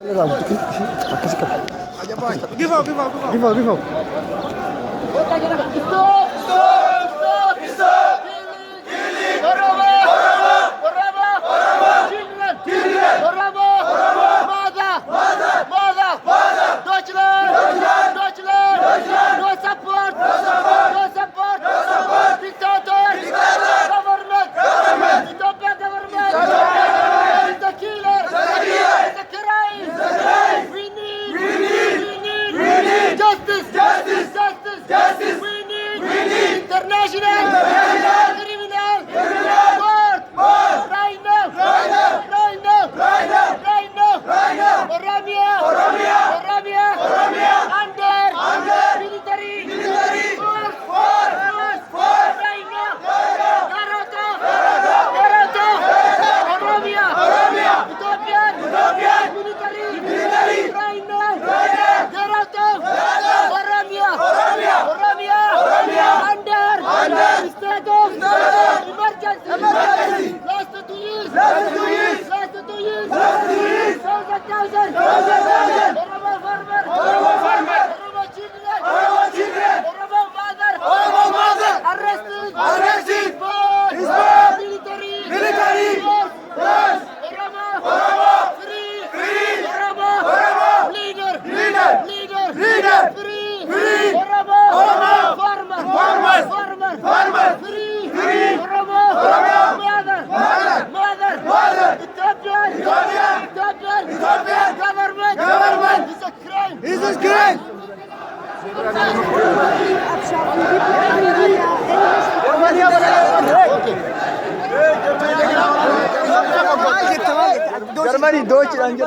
Give up, give up, give up. Give up, give up. Justice! We need international criminal court! Right now! Oromia! Under military force! Right now! Garoto! Oromia! Ethiopian military! Right now! Garoto! Oromia! Under state of emergency! Last 2 years! 1,000! Oromo farmer! Oromo children! Oromo mother! Arrested! His military! Force! Oromo! Free! Oromo! Leader! Free! Oromo! Farmer! Free! Oromo! Mother! Ethiopian government is a crime! This is great. Germany, Deutschland.